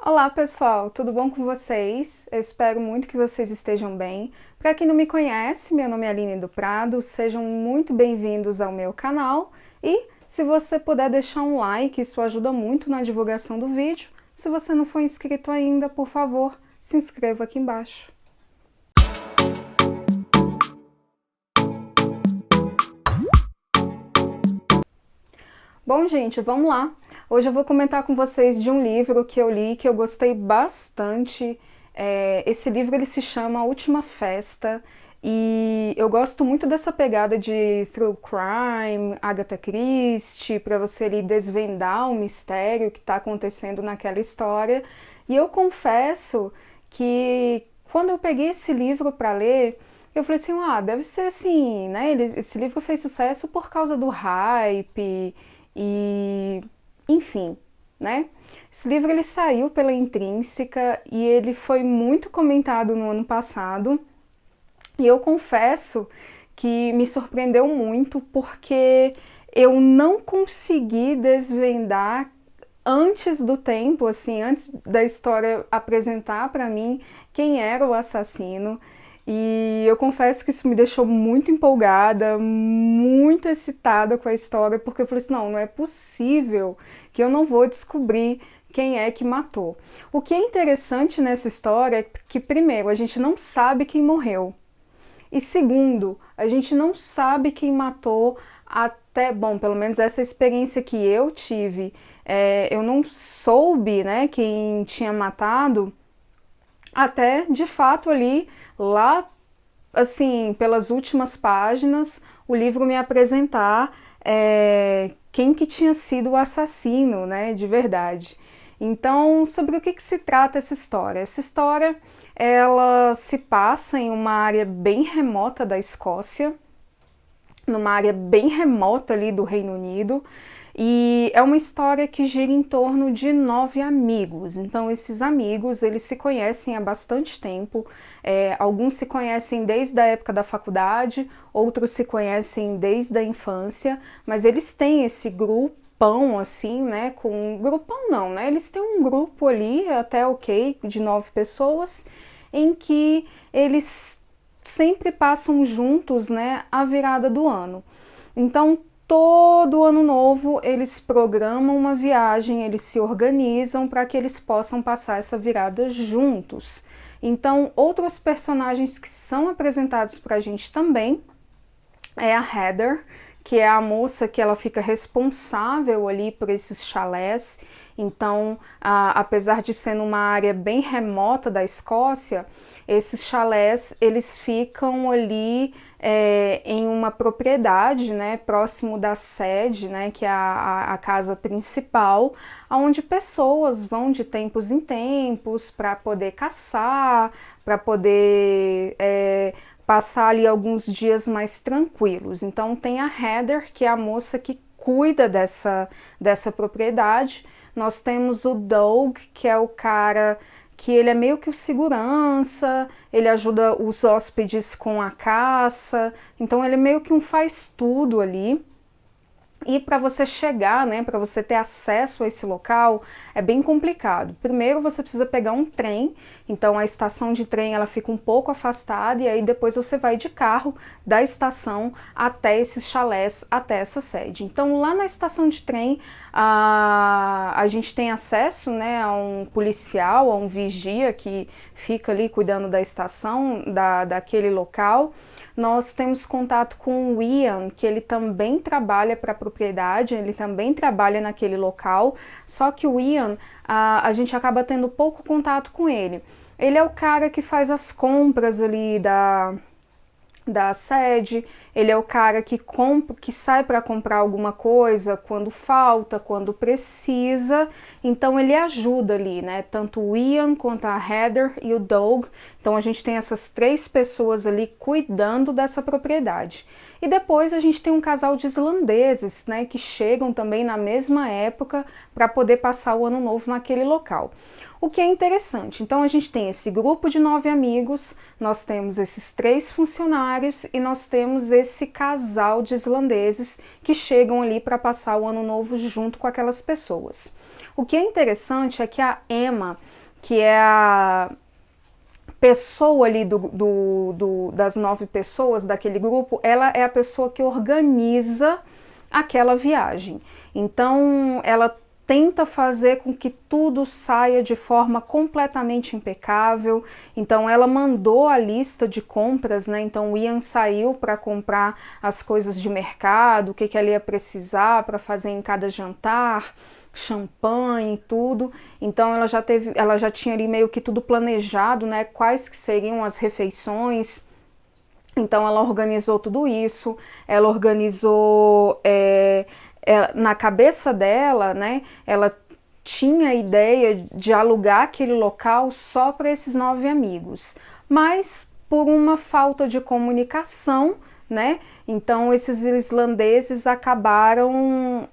Olá pessoal, tudo bom com vocês? Eu espero muito que vocês estejam bem. Para quem não me conhece, meu nome é Aline do Prado, sejam muito bem-vindos ao meu canal e se você puder deixar um like, isso ajuda muito na divulgação do vídeo. Se você não for inscrito ainda, por favor, se inscreva aqui embaixo. Bom, gente, vamos lá. Hoje eu vou comentar com vocês de um livro que eu li, que eu gostei bastante. Esse livro ele se chama A Última Festa e eu gosto muito dessa pegada de true crime, Agatha Christie, para você ali desvendar o mistério que está acontecendo naquela história. E eu confesso que quando eu peguei esse livro para ler, eu falei assim, deve ser assim, né? Esse livro fez sucesso por causa do hype e, enfim, né? Esse livro ele saiu pela Intrínseca e ele foi muito comentado no ano passado. E eu confesso que me surpreendeu muito porque eu não consegui desvendar antes do tempo, assim, antes da história apresentar para mim quem era o assassino. E eu confesso que isso me deixou muito empolgada, muito excitada com a história, porque eu falei assim, não é possível que eu não vou descobrir quem é que matou. O que é interessante nessa história é que, primeiro, a gente não sabe quem morreu. E segundo, a gente não sabe quem matou até, bom, pelo menos essa experiência que eu tive, eu não soube, né, quem tinha matado até, de fato, ali, lá, assim, pelas últimas páginas, o livro me apresentar quem que tinha sido o assassino, né, de verdade. Então, sobre o que se trata essa história? Essa história, ela se passa em uma área bem remota da Escócia, numa área bem remota ali do Reino Unido, e é uma história que gira em torno de 9 amigos. Então esses amigos, eles se conhecem há bastante tempo, alguns se conhecem desde a época da faculdade, outros se conhecem desde a infância, mas eles têm esse grupão assim, né, grupão não, né, eles têm um grupo ali, até ok, de 9 pessoas, em que eles sempre passam juntos, né, a virada do ano. Então, todo ano novo eles programam uma viagem, eles se organizam para que eles possam passar essa virada juntos. Então, outros personagens que são apresentados para a gente também é a Heather, que é a moça que ela fica responsável ali por esses chalés. Então, apesar de ser numa área bem remota da Escócia, esses chalés eles ficam ali em uma propriedade, né, próximo da sede, né, que é a casa principal, onde pessoas vão de tempos em tempos para poder caçar, para poder passar ali alguns dias mais tranquilos. Então tem a Heather, que é a moça que cuida dessa propriedade. Nós temos o Doug, que é o cara que ele é meio que o segurança, ele ajuda os hóspedes com a caça, então ele é meio que um faz tudo ali. E para você chegar, né, para você ter acesso a esse local, é bem complicado. Primeiro você precisa pegar um trem, então a estação de trem ela fica um pouco afastada e aí depois você vai de carro da estação até esses chalés, até essa sede. Então lá na estação de trem a gente tem acesso, né, a um policial, a um vigia que fica ali cuidando da estação, daquele local. Nós temos contato com o Ian, que ele também trabalha para a propriedade, ele também trabalha naquele local, só que o Ian, a gente acaba tendo pouco contato com ele. Ele é o cara que faz as compras ali da sede, ele é o cara que compra, que sai para comprar alguma coisa quando falta, quando precisa, então ele ajuda ali, né? Tanto o Ian quanto a Heather e o Doug. Então a gente tem essas 3 pessoas ali cuidando dessa propriedade. E depois a gente tem um casal de islandeses, né, que chegam também na mesma época para poder passar o ano novo naquele local. O que é interessante, então a gente tem esse grupo de 9 amigos, nós temos esses 3 funcionários e nós temos esse casal de islandeses que chegam ali para passar o ano novo junto com aquelas pessoas. O que é interessante é que a Emma, que é a pessoa ali das 9 pessoas daquele grupo, ela é a pessoa que organiza aquela viagem. Então, ela tenta fazer com que tudo saia de forma completamente impecável. Então ela mandou a lista de compras, né? Então o Ian saiu para comprar as coisas de mercado, o que ela ia precisar para fazer em cada jantar, champanhe e tudo. Então ela já tinha ali meio que tudo planejado, né? Quais que seriam as refeições. Então ela organizou tudo isso, ela organizou na cabeça dela, né? Ela tinha a ideia de alugar aquele local só para esses 9 amigos, mas por uma falta de comunicação, né? Então esses islandeses acabaram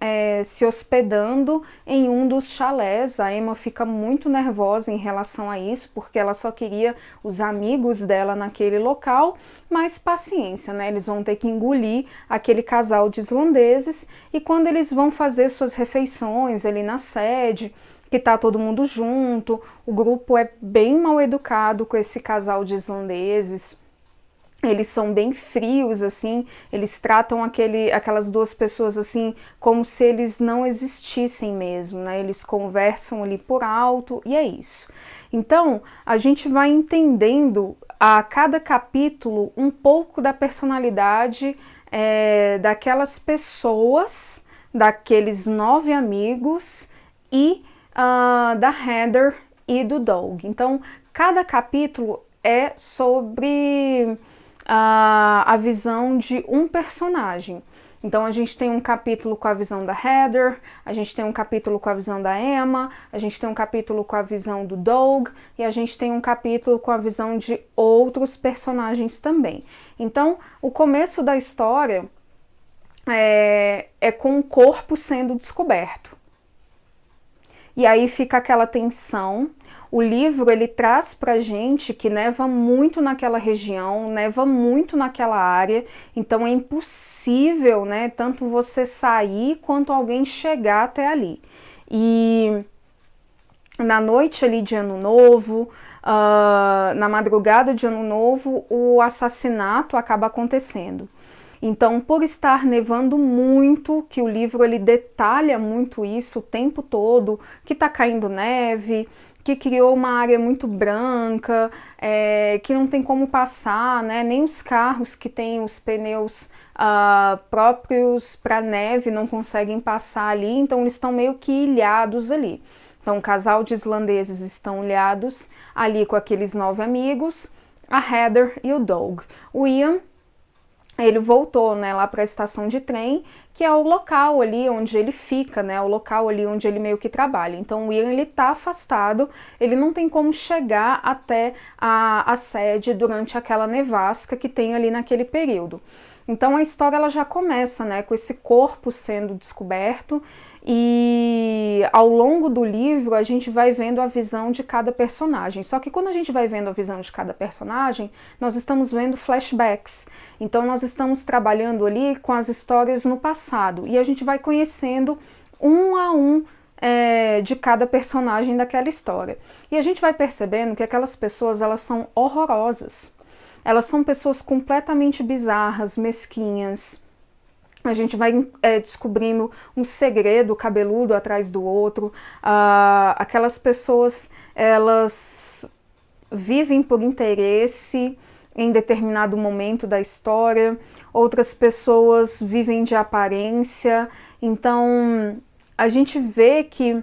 se hospedando em um dos chalés. A Emma fica muito nervosa em relação a isso, porque ela só queria os amigos dela naquele local, mas paciência, né? Eles vão ter que engolir aquele casal de islandeses, e quando eles vão fazer suas refeições ali na sede, que tá todo mundo junto, o grupo é bem mal educado com esse casal de islandeses. Eles são bem frios, assim, eles tratam aquelas 2 pessoas, assim, como se eles não existissem mesmo, né? Eles conversam ali por alto e é isso. Então, a gente vai entendendo a cada capítulo um pouco da personalidade daquelas pessoas, daqueles 9 amigos e da Heather e do Doug. Então, cada capítulo é sobre a visão de um personagem. Então a gente tem um capítulo com a visão da Heather, a gente tem um capítulo com a visão da Emma, a gente tem um capítulo com a visão do Doug e a gente tem um capítulo com a visão de outros personagens também. Então o começo da história é com o corpo sendo descoberto. E aí fica aquela tensão. O livro ele traz pra gente que neva muito naquela região, neva muito naquela área, então é impossível, né, tanto você sair quanto alguém chegar até ali. E na noite ali de Ano Novo, na madrugada de Ano Novo, o assassinato acaba acontecendo. Então, por estar nevando muito, que o livro ele detalha muito isso o tempo todo, que tá caindo neve, que criou uma área muito branca, que não tem como passar, né? Nem os carros que têm os pneus próprios para neve não conseguem passar ali, então eles estão meio que ilhados ali. Então, um casal de islandeses estão ilhados ali com aqueles 9 amigos, a Heather e o Doug. O Ian, ele voltou, né, lá para a estação de trem, que é o local ali onde ele fica, né, o local ali onde ele meio que trabalha. Então o Ian, ele tá afastado, ele não tem como chegar até a sede durante aquela nevasca que tem ali naquele período. Então a história ela já começa, né, com esse corpo sendo descoberto, e ao longo do livro a gente vai vendo a visão de cada personagem. Só que quando a gente vai vendo a visão de cada personagem, nós estamos vendo flashbacks. Então nós estamos trabalhando ali com as histórias no passado e a gente vai conhecendo um a um de cada personagem daquela história. E a gente vai percebendo que aquelas pessoas elas são horrorosas. Elas são pessoas completamente bizarras, mesquinhas. A gente vai descobrindo um segredo cabeludo atrás do outro. Aquelas pessoas, elas vivem por interesse em determinado momento da história. Outras pessoas vivem de aparência. Então, a gente vê que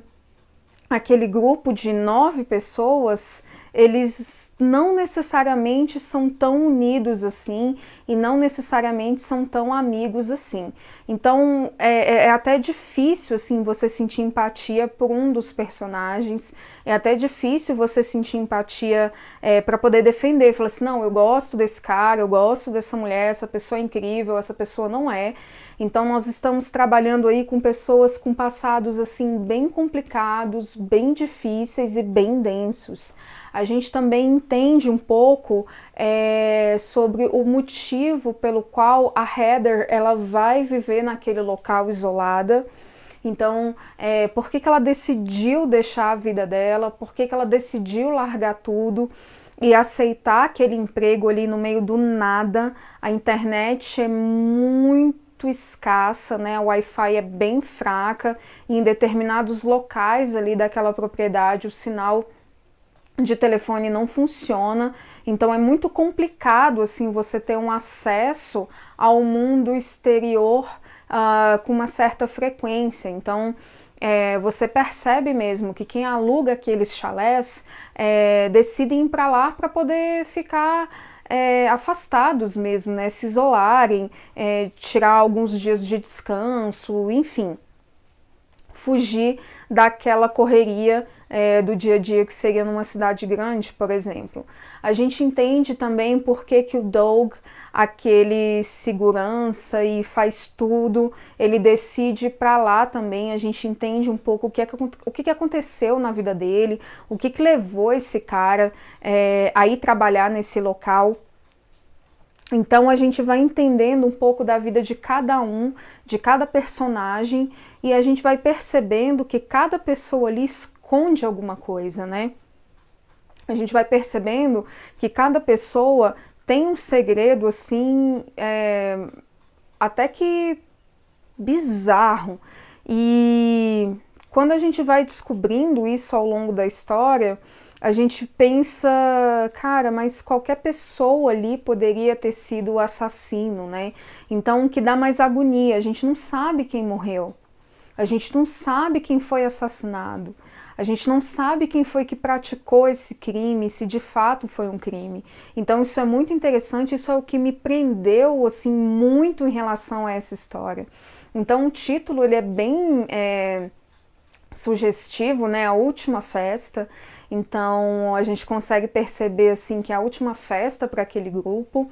aquele grupo de 9 pessoas, eles não necessariamente são tão unidos assim e não necessariamente são tão amigos assim. Então é até difícil assim você sentir empatia por um dos personagens, é até difícil você sentir empatia para poder defender, falar assim, não, eu gosto desse cara, eu gosto dessa mulher, essa pessoa é incrível, essa pessoa não é. Então nós estamos trabalhando aí com pessoas com passados assim bem complicados, bem difíceis e bem densos. A gente também entende um pouco sobre o motivo pelo qual a Heather ela vai viver naquele local isolada. Então, por que que ela decidiu deixar a vida dela, por que que ela decidiu largar tudo e aceitar aquele emprego ali no meio do nada. A internet é muito escassa, né? O Wi-Fi é bem fraca e em determinados locais ali daquela propriedade o sinal de telefone não funciona, então é muito complicado assim você ter um acesso ao mundo exterior com uma certa frequência. Então você percebe mesmo que quem aluga aqueles chalés decidem ir para lá para poder ficar afastados mesmo, né? Se isolarem, tirar alguns dias de descanso, enfim, fugir daquela correria do dia a dia que seria numa cidade grande, por exemplo. A gente entende também por que que o Doug, aquele segurança e faz tudo, ele decide ir para lá também. A gente entende um pouco o que aconteceu na vida dele, o que levou esse cara a ir trabalhar nesse local. Então a gente vai entendendo um pouco da vida de cada um, de cada personagem, e a gente vai percebendo que cada pessoa ali esconde alguma coisa, né? A gente vai percebendo que cada pessoa tem um segredo assim, até que bizarro. E quando a gente vai descobrindo isso ao longo da história, a gente pensa, cara, mas qualquer pessoa ali poderia ter sido o assassino, né? Então, o que dá mais agonia, a gente não sabe quem morreu, a gente não sabe quem foi assassinado, a gente não sabe quem foi que praticou esse crime, se de fato foi um crime. Então, isso é muito interessante, isso é o que me prendeu, assim, muito em relação a essa história. Então, o título, ele é bem sugestivo, né? A última festa. Então a gente consegue perceber assim que a última festa para aquele grupo,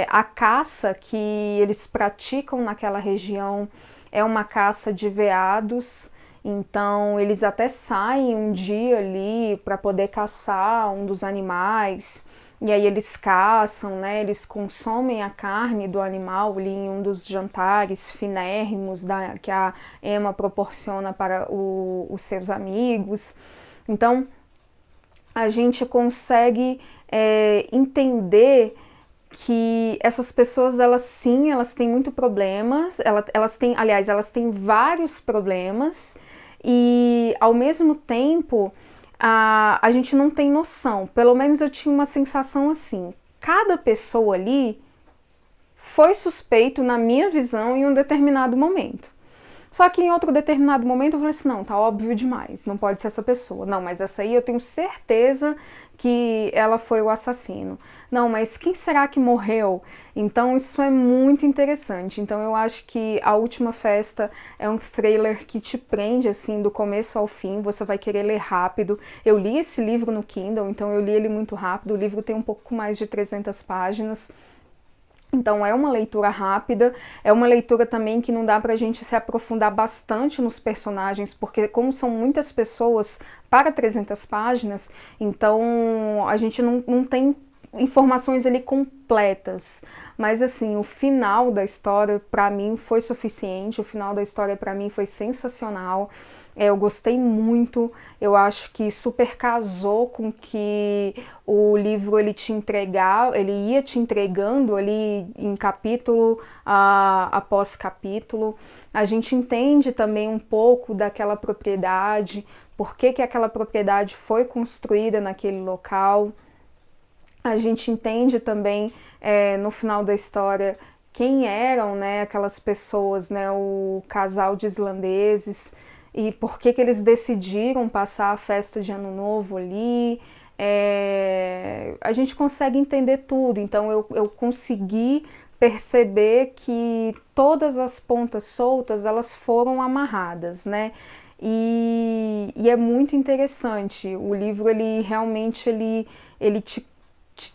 a caça que eles praticam naquela região é uma caça de veados. Então eles até saem um dia ali para poder caçar um dos animais. E aí eles caçam, né? Eles consomem a carne do animal ali em um dos jantares finérrimos que a Emma proporciona para os seus amigos. Então a gente consegue entender que essas pessoas, elas sim, elas têm muito problemas, elas têm vários problemas e ao mesmo tempo a gente não tem noção, pelo menos eu tinha uma sensação assim, cada pessoa ali foi suspeito na minha visão em um determinado momento. Só que em outro determinado momento eu falei assim, não, tá óbvio demais, não pode ser essa pessoa. Não, mas essa aí eu tenho certeza que ela foi o assassino. Não, mas quem será que morreu? Então isso é muito interessante. Então eu acho que A Última Festa é um thriller que te prende assim do começo ao fim, você vai querer ler rápido. Eu li esse livro no Kindle, então eu li ele muito rápido. O livro tem um pouco mais de 300 páginas. Então é uma leitura rápida, é uma leitura também que não dá pra gente se aprofundar bastante nos personagens, porque como são muitas pessoas para 300 páginas, então a gente não tem informações ali completas. Mas assim, o final da história pra mim foi suficiente, o final da história pra mim foi sensacional. Eu gostei muito, eu acho que super casou com que o livro ele ia te entregando ali em capítulo após capítulo. A gente entende também um pouco daquela propriedade, por que que aquela propriedade foi construída naquele local. A gente entende também no final da história quem eram, né, aquelas pessoas, né, o casal de islandeses, e por que que eles decidiram passar a festa de Ano Novo ali. A gente consegue entender tudo, então eu consegui perceber que todas as pontas soltas elas foram amarradas, né? E é muito interessante. O livro ele realmente ele te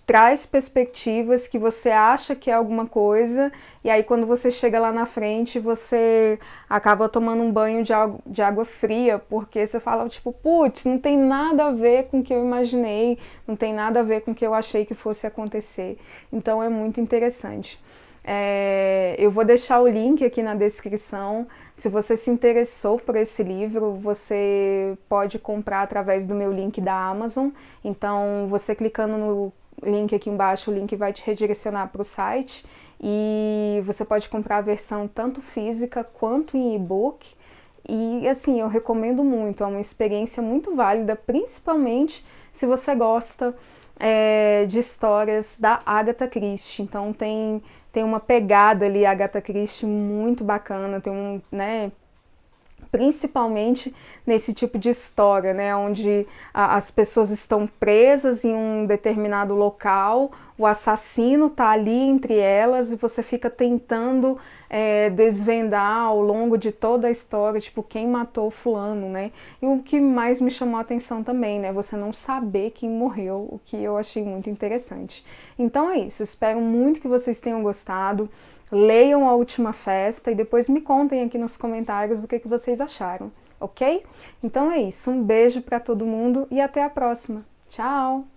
traz perspectivas que você acha que é alguma coisa, e aí quando você chega lá na frente, você acaba tomando um banho de água fria, porque você fala, tipo, putz, não tem nada a ver com o que eu imaginei, não tem nada a ver com o que eu achei que fosse acontecer. Então é muito interessante. Eu vou deixar o link aqui na descrição. Se você se interessou por esse livro, você pode comprar através do meu link da Amazon. Então, você clicando no link aqui embaixo, o link vai te redirecionar para o site e você pode comprar a versão tanto física quanto em e-book. E assim, eu recomendo muito, é uma experiência muito válida, principalmente se você gosta de histórias da Agatha Christie. Então tem uma pegada ali, Agatha Christie, muito bacana, tem né, principalmente nesse tipo de história, né, onde as pessoas estão presas em um determinado local, o assassino está ali entre elas e você fica tentando desvendar ao longo de toda a história, tipo, quem matou fulano, né? E o que mais me chamou a atenção também, né, você não saber quem morreu, o que eu achei muito interessante. Então é isso, espero muito que vocês tenham gostado. Leiam A Última Festa e depois me contem aqui nos comentários o que vocês acharam, ok? Então é isso, um beijo para todo mundo e até a próxima. Tchau!